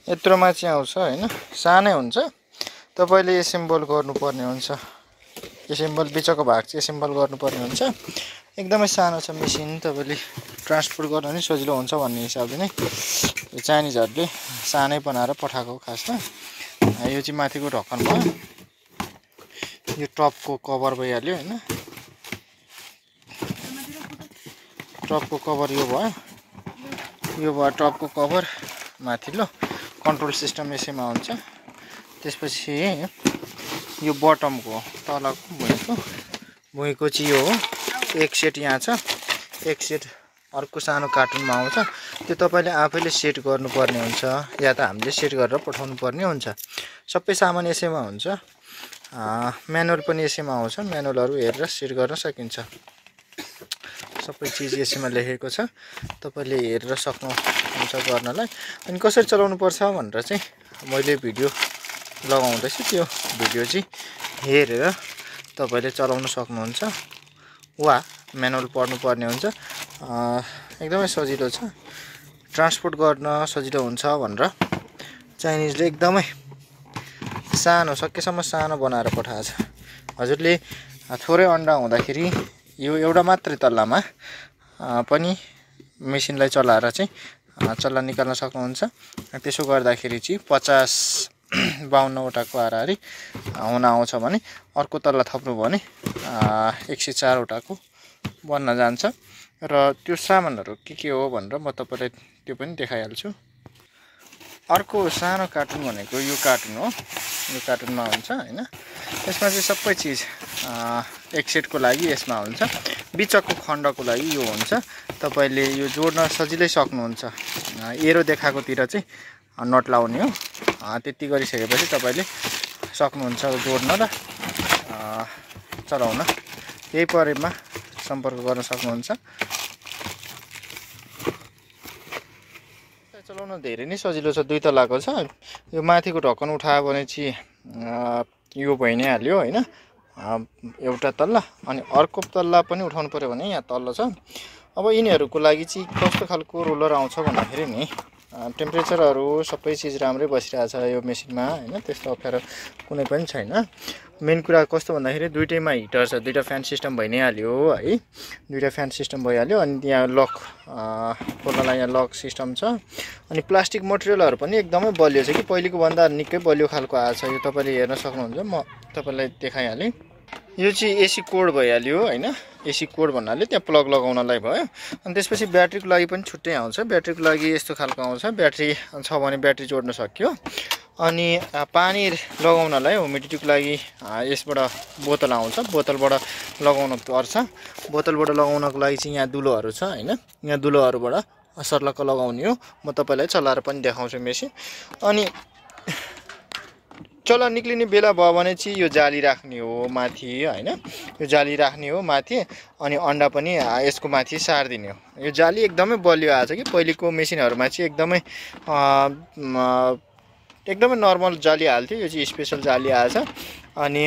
यत्रोमा चाहिँ आउँछ हैन सानै हुन्छ तपाईले एसेम्बल गर्नुपर्ने हुन्छ एसेम्बल बिचको भाग चाहिँ एसेम्बल गर्नुपर्ने हुन्छ एकदमै सानो छ मेसिन तपाईले ट्रान्सपोर्ट गर्न नि सजिलो हुन्छ भन्ने हिसाबले नै यो चाइनिजहरुले सानै बनाएर पठाएको खासमा यो चाहिँ माथिको ढक्कन भयो यो टपको कभर भइहाल्यो हैन टपको कभर यो भयो टपको कभर माथिल्लो कन्ट्रोल सिस्टम यसैमा हुन्छ त्यसपछि यो बटमको तलको भुइँको चाहिँ यो हो एक सेट यहाँ छ एक सेट अर्को सानो कार्टुनमा आउँछ त्यो तपाईले आफैले सेट गर्नुपर्ने हुन्छ या त हामीले सेट गरेर पठाउनु पर्ने हुन्छ सबै सामान यसैमा हुन्छ म्यानुअल पनि यसैमा आउँछ म्यानुअलहरु हेरेर सेट गर्न सकिन्छ सबै चीज यसैमा लेखेको छ तपाईले हेरेर सक्नुहुन्छ गर्नलाई अनि कसरी चलाउनु पर्छ भनेर चाहिँ मैले भिडियो लगाउँदैछु त्यो भिडियो चाहिँ हेरेर तपाईले चलाउन सक्नुहुन्छ वा म्यानुअल पढ्नु पर्ने हुन्छ एकदमै सजिलो छ ट्रान्सपोर्ट गर्न सजिलो हुन्छ भनेर चाइनिजले एकदमै सानो सकेसम्म सानो बनाएर पठाएको छ हजुरले थोरै अन्डा हुँदाखेरि यो एउटा मात्रै तल्लामा पनि मेसिनलाई चलाएर चाहिँ चल्ला निकाल्न सक्नुहुन्छ त्यसो गर्दाखेरि चाहिँ 50-52 वटाको हाराहारी हुन आउँछ भने अर्को तल्ला थप्नु भयो भने 104 वटाको बन्न जान्छ र त्यो सामानहरु के हो भनेर म तपाईलाई त्यो पनि देखाइहाल्छु अर्को सानो कार्टुन भनेको यो कार्टुन हो यो कार्टुनमा हुन्छ हैन यसमा चाहिँ सबै चीज एक सेटको लागि यसमा हुन्छ बिचको खण्डको लागि यो हुन्छ तपाईले यो जोड्न सजिलै सक्नुहुन्छ एरो देखाएकोतिर चाहिँ नट लाउने हो त्यति गरिसकेपछि तपाईले सक्नुहुन्छ जोड्न र चलाउन यही परेमा सम्पर्क गर्न सक्नुहुन्छ चलाउन धेरै नै सजिलो छ दुई तलाको छ यो माथिको ढक्कन उठायो भने चाहिँ यो भइ नै हाल्यो हैन एउटा तल्ला अनि अर्को तल्ला पनि उठाउनु पर्यो भने यहाँ तल्लो छ अब यिनीहरुको लागि चाहिँ कस्तो खालको रोलर आउँछ भन्दाखेरि नि टेम्परेचरहरु सबै चीज राम्रै बसिरहेछ यो मेसिनमा हैन त्यस्तो अप्ठ्यारो कुनै पनि छैन मेन कुरा कस्तो भन्दाखेरि दुईटैमा हिटर छ दुईटा फ्यान सिस्टम भइ नै हाल्यो है दुईटा फ्यान सिस्टम भइहाल्यो अनि यहाँ लक खोल्नलाई यहाँ लक सिस्टम छ अनि प्लास्टिक मटेरियलहरु पनि एकदमै बलियो छ कि पहिलेको भन्दा निकै बलियो खालको आछ यो तपाईले हेर्न सक्नुहुन्छ म तपाईलाई देखाइहालेँ यो चाहिँ एसी कोड भइहाल्यो हैन एसी कोड भन्नाले त्यहाँ प्लग लगाउनलाई भयो अनि त्यसपछि ब्याट्रीको लागि पनि छुट्टै आउँछ ब्याट्रीको लागि यस्तो खालको आउँछ ब्याट्री छ भने ब्याट्री जोड्न सक्यो अनि पानी लगाउनलाई ह्युमिडिटीको लागि यसबाट बोतल आउँछ बोतलबाट लगाउन पर्छ बोतलबाट लगाउनको लागि चाहिँ यहाँ दुलोहरु छ हैन यहाँ दुलोहरुबाट सर्लक्क लगाउने हो म तपाईलाई चलाएर पनि देखाउँछु मेसिन अनि चला निक्लिने बेला भयो भने चाहिँ यो जाली राख्ने हो माथि हैन यो जाली राख्ने हो माथि अनि अन्डा पनि यसको माथि सार्दिने हो यो जाली एकदमै बलियो आछ कि पहिलेको मेसिनहरुमा चाहिँ एकदमै नर्मल जाली हाल्थ्यो यो चाहिँ स्पेशल जाली आछ अनि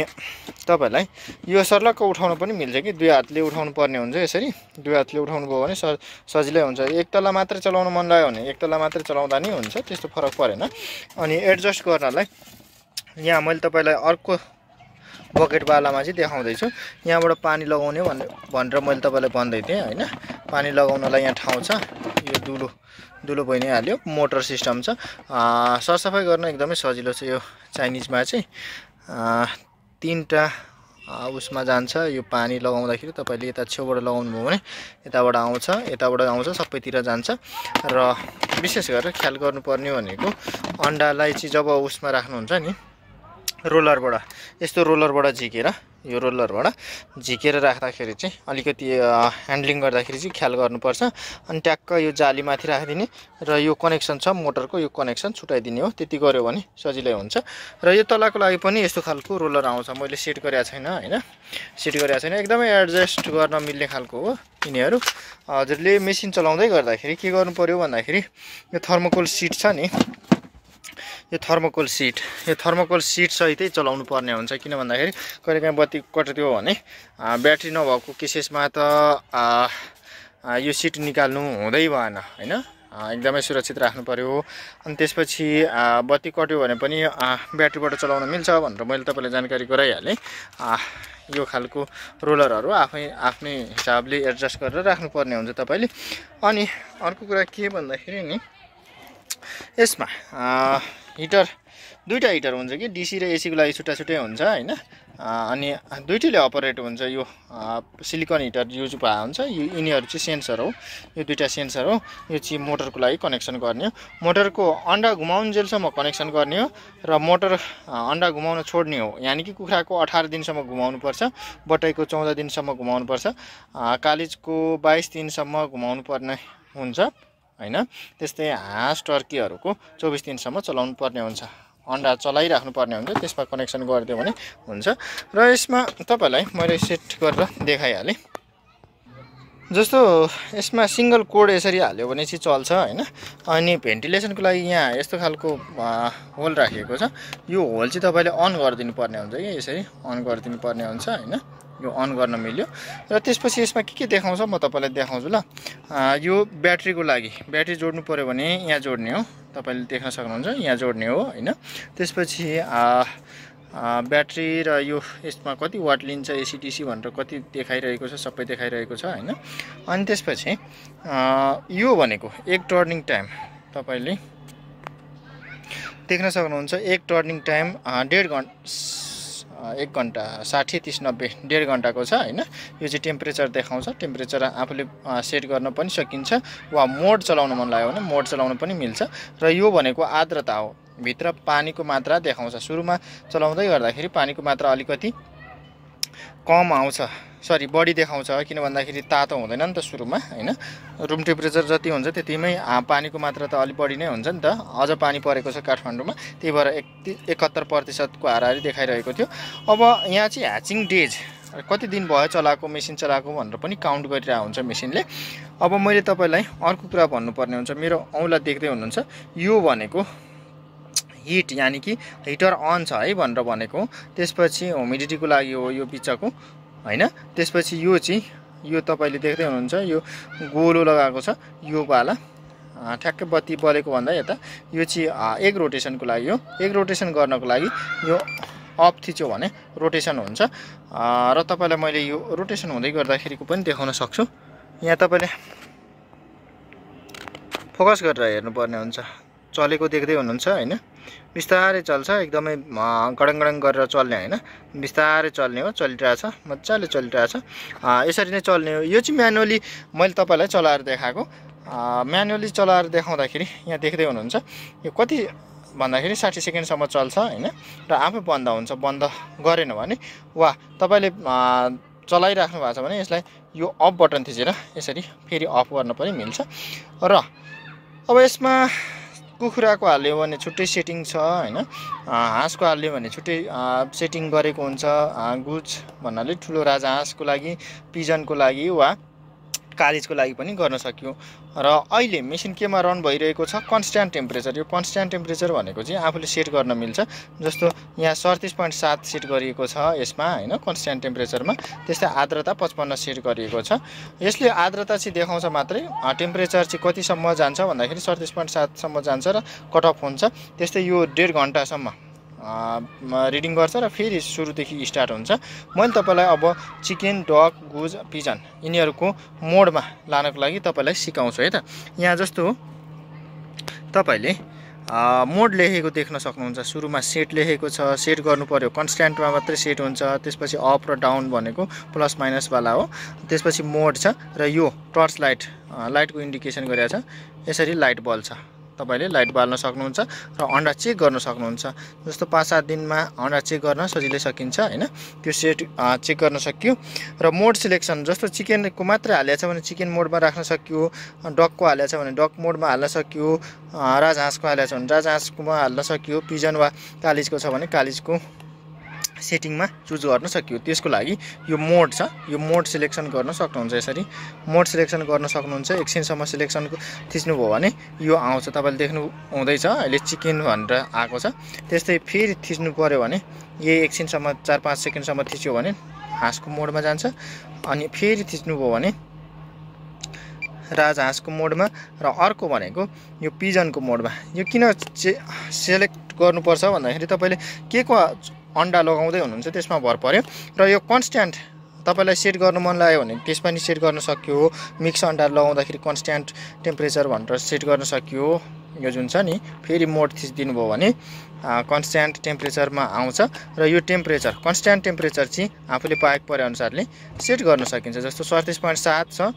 तपाईलाई यो सर्लक्क उठाउन पनि मिल्छ कि दुई हातले उठाउनु पर्ने हुन्छ यसरी दुई हातले उठाउनु भयो भने सजिलै हुन्छ एक तला मात्र चलाउन मन लाग्यो भने एक तला मात्र चलाउँदा नि हुन्छ त्यस्तो फरक परेन अनि एडजस्ट गर्नलाई यहाँ मैले तपाईलाई अर्को बकेट वालामा चाहिँ देखाउँदै छु यहाँबाट पानी लगाउने भनेर मैले तपाईलाई भन्दै थिएँ हैन पानी लगाउनलाई यहाँ ठाउँ छ यो दुलो भइ नै हाल्यो मोटर सिस्टम छ सरसफाई गर्न एकदमै सजिलो छ यो चाइनिजमा चाहिँ तीनटा उसमा जान्छ यो पानी लगाउँदाखेरि तपाईले यता छेउबाट लगाउनु भयो भने यताबाट आउँछ सबैतिर जान्छ र विशेष गरेर ख्याल गर्नुपर्ने भनेको अन्डालाई चाहिँ जब उसमा राख्नुहुन्छ नि रोलरबाट यस्तो रोलरबाट झिकेर यो रोलरबाट झिकेर राख्दाखेरि चाहिँ अलिकति ह्यान्डलिङ गर्दाखेरि चाहिँ ख्याल गर्नुपर्छ अनि ट्याक्क यो जाली माथि राखिदिने र यो कनेक्सन छ मोटरको यो कनेक्सन छुटाइदिने हो त्यति गर्यो भने सजिलै हुन्छ र यो तलाको लागि पनि यस्तो खालको रोलर आउँछ मैले सेट गरेको छैन हैन सेट गरेको छैन एकदमै एडजस्ट गर्न मिल्ने खालको हो यिनीहरु हजुरले मेसिन चलाउँदै गर्दाखेरि के गर्नु पर्यो भन्दाखेरि यो थर्मोकोल सिट छ नि यो थर्मोकोल सिट सहितै चलाउनु पर्ने हुन्छ किन भन्दाखेरि कहिलेकाहीँ बत्ती कट्यो भने ब्याट्री नभएको केसेसमा त यो सिट निकाल्नु हुँदै भएन हैन एकदमै सुरक्षित राख्नु पर्यो। अनि त्यसपछि बत्ती कट्यो भने पनि ब्याट्रीबाट चलाउन मिल्छ भनेर मैले तपाईँलाई जानकारी गराइहालेँ। यो खालको रोलरहरू आफ्नै हिसाबले एडजस्ट गरेर राख्नुपर्ने हुन्छ तपाईँले। अनि अर्को कुरा के भन्दाखेरि नि यसमा हिटर दुईटा हिटर हुन्छ कि DC र AC को लागि छुट्टा छुट्टै हुन्छ हैन। अनि दुईटैले अपरेट हुन्छ। यो सिलिकन हिटर युज भए हुन्छ। यिनीहरू चाहिँ सेन्सर हो। यो दुईटा सेन्सर हो। यो चाहिँ मोटरको लागि कनेक्सन गर्ने हो। मोटरको अन्डा घुमाउन्जेलसम्म कनेक्सन गर्ने हो र मोटर अन्डा घुमाउन छोड्ने हो। यानी कि कुखुराको 18 दिनसम्म घुमाउनु पर्छ, बटाईको 14 दिनसम्म घुमाउनु पर्छ, कालिजको 22 दिनसम्म घुमाउनु पर्ने हुन्छ हैन। त्यस्तै हाँस टर्कीहरूको 24 दिनसम्म चलाउनु पर्ने हुन्छ। अन्डा चलाइराख्नु पर्ने हुन्छ, त्यसमा कनेक्सन गरिदियो भने हुन्छ। र यसमा तपाईलाई मैले सेट गरेर देखाइहालेँ। जस्तो यसमा सिंगल कोड यसरी हाल्यो भने चाहिँ चल्छ हैन। अनि भेन्टिलेसनको लागि यहाँ यस्तो खालको होल राखिएको छ। यो होल चाहिँ तपाईले अन गरिदिनु पर्ने हुन्छ कि यसरी अन गरिदिनु पर्ने हुन्छ हैन। यो अन गर्न मिल्यो। र त्यसपछि यसमा के देखाउँछ म तपाईलाई देखाउँछु ल। यो ब्याट्रीको लागि ब्याट्री जोड्नु पर्यो भने यहाँ जोड्ने हो। तपाईले देख्न सक्नुहुन्छ यहाँ जोड्ने हो हैन। त्यसपछि ब्याट्री र यो यसमा कति वाट लिन्छ AC/DC भनेर कति देखाइरहेको छ, सबै देखाइरहेको छ हैन। अनि त्यसपछि यो भनेको एक टर्निङ टाइम तपाईले देख्न सक्नुहुन्छ। एक टर्निङ टाइम 1.5 घण्टा 1 घण्टा 60 30 90 1.5 घण्टाको छ हैन। यो चाहिँ टेम्परेचर देखाउँछ। टेम्परेचर आफूले सेट गर्न पनि सकिन्छ वा मोड चलाउन मन लाग्यो भने मोड चलाउन पनि मिल्छ। र यो भनेको आर्द्रता हो। भित्र पानीको मात्रा देखाउँछ। सुरुमा चलाउँदै गर्दाखेरि पानीको मात्रा अलिकति कम आउँछ, सरी बढी देखाउँछ। किन भन्दाखेरि तातो हुँदैन नि त सुरुमा हैन। रुम टेम्परेचर जति हुन्छ त्यतिमै पानीको मात्रा त अलि बढी नै हुन्छ नि त। अझ पानी परेको छ काठमाडौँमा, त्यही भएर 71% को हाराहारी देखाइरहेको थियो। अब यहाँ चाहिँ ह्याचिङ डेज कति दिन भयो चलाएको, मेसिन चलाएको भनेर पनि काउन्ट गरिरहेको हुन्छ मेसिनले। अब मैले तपाईलाई अर्को कुरा भन्नुपर्ने हुन्छ। मेरो औँला देख्दै हुनुहुन्छ। यो भनेको हिट यानी कि हिटर अन छ है भनेर भनेको। त्यसपछि ह्युमिडिटीको लागि हो यो बिचको हैन। त्यसपछि यो चाहिँ यो तपाईले देख्दै हुनुहुन्छ। यो गोलो लगाएको छ यो वाला ठ्याक्कै बत्ती बलेको भन्दा यता यो चाहिँ एक रोटेसनको लागि हो। एक रोटेसन गर्नको लागि यो अफ थिच्यो भने रोटेसन हुन्छ। र तपाईलाई मैले यो रोटेसन हुँदै गर्दाखेरिको पनि देखाउन सक्छु। यहाँ तपाईले फोकस गरेर हेर्नुपर्ने हुन्छ। चलेको देख्दै हुनुहुन्छ हैन। बिस्तारै चल्छ, एकदमै गडङ गरेर चल्ने हैन। बिस्तारै चल्ने हो। चलिरहेछ, मजाले चलिरहेछ। यसरी नै चल्ने हो। यो चाहिँ म्यानुअली मैले तपाईलाई चलाएर देखाएको। म्यानुअली चलाएर देखाउँदाखेरि यहाँ देख्दै हुनुहुन्छ। यो कति भन्दाखेरि 60 सेकेन्डसम्म चल्छ हैन। र आफै बन्द हुन्छ। बन्द गरेन भने वा तपाईले चलाइराख्नु भएको छ भने यसलाई यो अफ बटन थिचेर यसरी फेरि अफ गर्न पनि मिल्छ। र अब यसमा कुखुराको हाल्यो भने छुट्टै सेटिङ छ हैन। हाँसको हाल्यो भने छुट्टै सेटिङ गरेको हुन्छ। गुज भन्नाले ठुलो राजहाँसको लागि, पिजनको लागि वा कालिजको लागि पनि गर्न सकियो। र अहिले मेसिन केमा रन भइरहेको छ, कन्स्ट्यान्ट टेम्परेचर। यो कन्स्ट्यान्ट टेम्परेचर भनेको चाहिँ आफूले सेट गर्न मिल्छ। जस्तो यहाँ 37.7 सेट गरिएको छ यसमा हैन कन्स्ट्यान्ट टेम्परेचरमा। त्यस्तै आर्द्रता 55 सेट गरिएको छ। यसले आर्द्रता चाहिँ देखाउँछ मात्रै, टेम्परेचर चाहिँ कतिसम्म जान्छ भन्दाखेरि 37.7 सम्म जान्छ र कट अफ हुन्छ। त्यस्तै यो 1.5 घण्टासम्म रिडिङ गर्छ र फेरि सुरुदेखि स्टार्ट हुन्छ। मैले तपाईलाई अब चिकन, डक, गुज, पिजन यिनीहरूको मोडमा लानको लागि तपाईलाई सिकाउँछु है त। यहाँ जस्तो तपाईले मोड लेखेको देख्न सक्नुहुन्छ। सुरुमा सेट लेखेको छ। सेट गर्नु पर्यो कन्स्ट्यान्टमा मात्रै सेट हुन्छ। त्यसपछि अप र डाउन भनेको प्लस माइनस वाला हो। त्यसपछि मोड छ र यो टर्च लाइटको इन्डिकेसन गरेको छ। यसरी लाइट बल्छ। तपाईले लाइट बाल्न सक्नुहुन्छ र अन्डा चेक गर्न सक्नुहुन्छ। जस्तो 5-7 दिनमा अन्डा चेक गर्न सजिलै सकिन्छ हैन। त्यो सेट चेक गर्न सकियो। र मोड सिलेक्सन जस्तो चिकनको मात्रै हालेछ भने चिकन मोडमा राख्न सकियो, डकको हालेछ भने डक मोडमा हाल्न सकियो, राजहाँसको हालेछ भने राजहाँसकोमा हाल्न सकियो, पिजन वा कालिजको छ भने कालिजको सेटिङमा चुज गर्न सकियो। त्यसको लागि यो मोड छ। यो मोड सिलेक्सन गर्न सक्नुहुन्छ। यसरी मोड सिलेक्सन गर्न सक्नुहुन्छ। एकछिनसम्म सिलेक्सन थिच्नुभयो भने यो आउँछ। तपाईले देख्नु हुँदैछ अहिले चिकन भनेर आएको छ। त्यस्तै फेरि थिच्नु पर्यो भने यही एकछिनसम्म 4-5 सेकेन्डसम्म थिच्यो भने हाँसको मोडमा जान्छ। अनि फेरि थिच्नुभयो भने राजहाँसको मोडमा र अर्को भनेको यो पिजनको मोडमा। यो किन सेलेक्ट गर्नुपर्छ भन्दाखेरि तपाईँले के को अन्डा लगाउँदै हुनुहुन्छ त्यसमा भर पर्यो। र यो कन्स्ट्यान्ट तपाईँलाई सेट गर्नु मन लाग्यो भने त्यस पनि सेट गर्न सक्यो। मिक्स अन्डा लगाउँदाखेरि कन्स्ट्यान्ट टेम्परेचर भनेर सेट गर्न सक्यो। यो जुन छ नि फेरि मोड थिचिदिनु भयो भने कन्स्ट्यान्ट टेम्परेचरमा आउँछ र यो टेम्परेचर कन्स्ट्यान्ट टेम्परेचर चाहिँ आफूले पाएको परे अनुसारले सेट गर्न सकिन्छ। जस्तो 37.7 छ,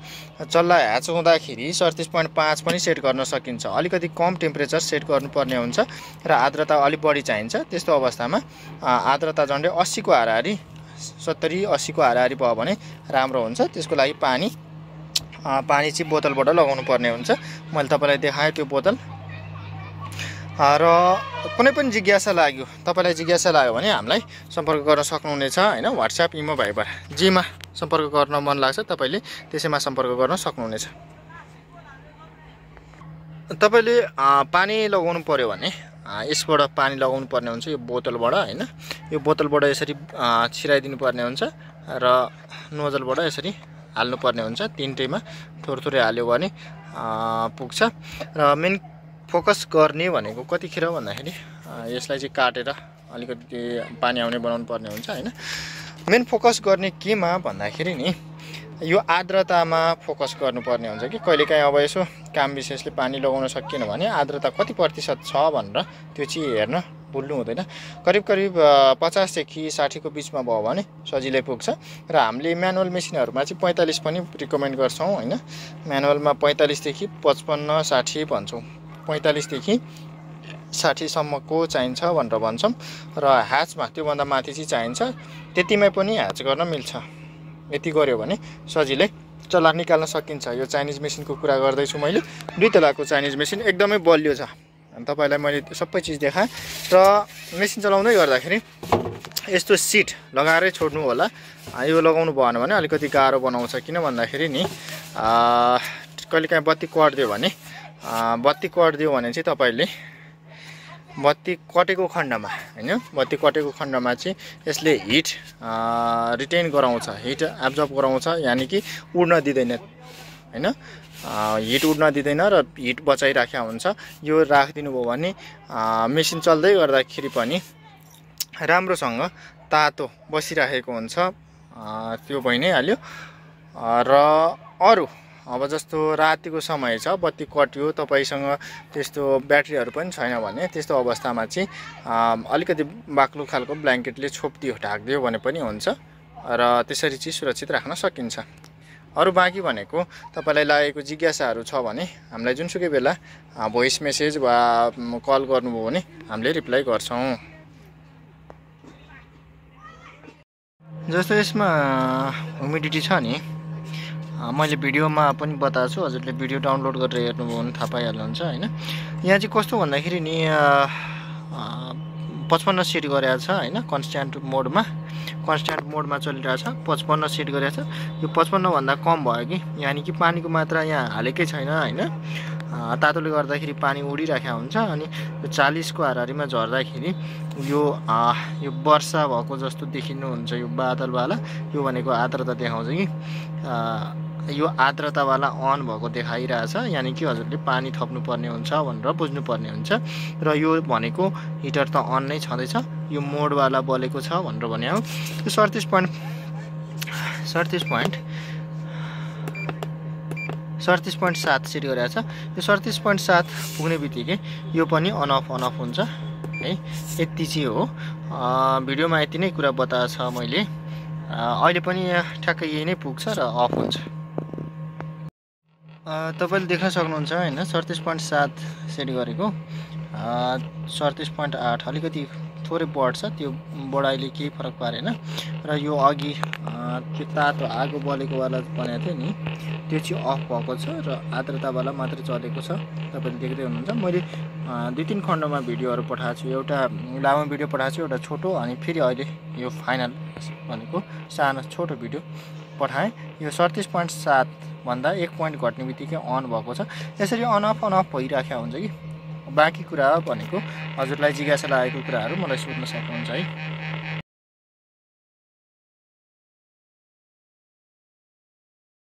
चल्ला ह्याच हुँदाखेरि 37.5 पनि सेट गर्न सकिन्छ। अलिकति कम टेम्परेचर सेट गर्नुपर्ने हुन्छ र आर्द्रता अलिक बढी चाहिन्छ। त्यस्तो अवस्थामा आर्द्रता झन्डै 80 को हाराहारी 70-80 को हाराहारी भयो भने राम्रो हुन्छ। त्यसको लागि पानी चाहिँ बोतलबाट लगाउनु पर्ने हुन्छ। मैले तपाईँलाई देखाएँ त्यो बोतल। र कुनै पनि जिज्ञासा लाग्यो, तपाईँलाई जिज्ञासा लाग्यो भने हामीलाई सम्पर्क गर्न सक्नुहुनेछ हैन। WhatsApp, इमो, भाइबर जेमा सम्पर्क गर्न मन लाग्छ तपाईँले त्यसैमा सम्पर्क गर्न सक्नुहुनेछ। तपाईँले पानी लगाउनु पर्यो भने यसबाट पानी लगाउनु पर्ने हुन्छ यो बोतलबाट हैन। यो बोतलबाट यसरी छिराइदिनु पर्ने हुन्छ र नोजलबाट यसरी हाल्नु पर्ने हुन्छ। तीनटैमा थोरै हाल्यो भने पुग्छ। र मेन फोकस गर्ने भनेको कतिखेर भन्दाखेरि यसलाई चाहिँ काटेर अलिकति पानी आउने बनाउनु पर्ने हुन्छ हैन। मेन फोकस गर्ने केमा भन्दाखेरि नि यो आर्द्रतामा फोकस गर्नुपर्ने हुन्छ कि कहिलेकाहीँ अब यसो काम विशेषले पानी लगाउन सकिएन भने आर्द्रता कति प्रतिशत छ भनेर त्यो चाहिँ हेर्न भुल्नु हुँदैन। करिब 50 देखि 60 को बिचमा भयो भने सजिलै पुग्छ। र हामीले म्यानुअल मेसिनहरुमा चाहिँ 45 पनि रिकमेन्ड गर्छौं हैन। म्यानुअलमा 45 देखि 55 60 भन्छौं। 45 देखि 60 सम्मको चाहिन्छ भनेर भन्छौं। र ह्याचमा त्यो भन्दा माथि चाहिँ चाहिन्छ। त्यतिमै पनि ह्याच गर्न मिल्छ। यति गर्यो भने सजिलै चल्ला निकाल्न सकिन्छ। यो चाइनिज मेसिनको कुरा गर्दै छु मैले। 2 तलाको चाइनिज मेसिन एकदमै बलियो छ। तपाईलाई मैले सबै चीज देखाएँ। र मेसिन चलाउँदै गर्दाखेरि यस्तो सिट लगाएरै छोड्नु होला। यो लगाउनु भएन भने अलिकति गाह्रो बनाउँछ। किन भन्दाखेरि नि कहिलेकाहीँ बत्ती कट्दियो भने चाहिँ तपाईले बत्ती कटेको खण्डमा हैन, बत्ती कटेको खण्डमा चाहिँ यसले हिट रिटेन गराउँछ, हिट एब्जर्ब गराउँछ, यानी कि उड्न दिदैन हैन। हिट उड्न दिदैन र हिट बचाइराख्या हुन्छ। यो राखिदिनु भयो भने मेसिन चल्दै गर्दाखेरि पनि राम्रोसँग तातो बसिरहेको हुन्छ। त्यो भइ नै हाल्यो। र अरु अब जस्तो रातिको समय छ, बत्ती कट्यो, तपाईसँग त्यस्तो ब्याट्रीहरु पनि छैन भने त्यस्तो अवस्थामा चाहिँ अलिकति बाक्लो खालको ब्ल्याङ्केटले छोप्दियो, ढाक्दियो भने पनि हुन्छ। र त्यसरी चाहिँ सुरक्षित राख्न सकिन्छ। अरु बाँकी भनेको तपाईलाई लागेको जिज्ञासाहरु छ भने हामीलाई जुनसुकै बेला भोइस मेसेज वा कल गर्नुभयो भने हामीले रिप्लाई गर्छौं। जस्तो यसमा ह्युमिडिटी छ नि, मैले भिडियोमा पनि बताएको छु। हजुरले भिडियो डाउनलोड गरेर हेर्नुभयो भने थाहा पाइहाल्नुहुन्छ हैन। यहाँ चाहिँ कस्तो भन्दाखेरि नि 55 सेट गरेको छ हैन। कन्स्ट्यान्ट मोडमा चलिरहेछ। 55 सेट गरेको छ। यो 55 भन्दा कम भयो कि, यानी कि पानीको मात्रा यहाँ हालेकै छैन हैन। तातोले गर्दाखेरि पानी उडिराख्या हुन्छ। अनि 40 को हाराहारीमा झर्दाखेरि यो वर्षा भएको जस्तो देखिनुहुन्छ। यो बादलवाला यो भनेको आर्द्रता देखाउँछ कि यो आर्द्रतावाला अन भएको देखाइरहेछ, यानी कि हजुरले पानी थप्नु पर्ने हुन्छ भनेर बुझ्नु पर्ने हुन्छ। र यो भनेको हिटर त अन नै छँदैछ, यो मोडवाला बलेको छ भनेर भने हो। यो 37.7 सेट गरेको छ। यो 37.7 पुग्ने बित्तिकै यो पनि अन अफ हुन्छ है। यति चाहिँ हो। भिडियोमा यति नै कुरा बताएको छ मैले। अहिले पनि ठ्याक्कै यही नै पुग्छ र अफ हुन्छ। तपाईले देख्न सक्नुहुन्छ हैन। 37.7 सेट गरेको 37.8 अलिकति थोरै बढ्छ। त्यो बढाइले केही फरक पारेन। र यो अघि त्यो तातो आगो बलेको वाला भनेको थियो नि, त्यो चाहिँ अफ भएको छ र आर्द्रतावाला मात्र चलेको छ। तपाईले देख्दै हुनुहुन्छ। मैले 2-3 खण्डमा भिडियोहरु पठाएको छु। एउटा लामो भिडियो पठाएको छु, एउटा छोटो, अनि फेरि अहिले यो फाइनल भनेको सानो छोटो भिडियो पठाएँ। यो 37.7 भन्दा 1 पोइन्ट घट्ने बित्तिकै अन भएको छ। यसरी अन अफ भइराख्या हुन्छ कि। बाँकी कुरा भनेको हजुरलाई जिज्ञासा लागेको कुराहरु मलाई सोध्न सक्नुहुन्छ है।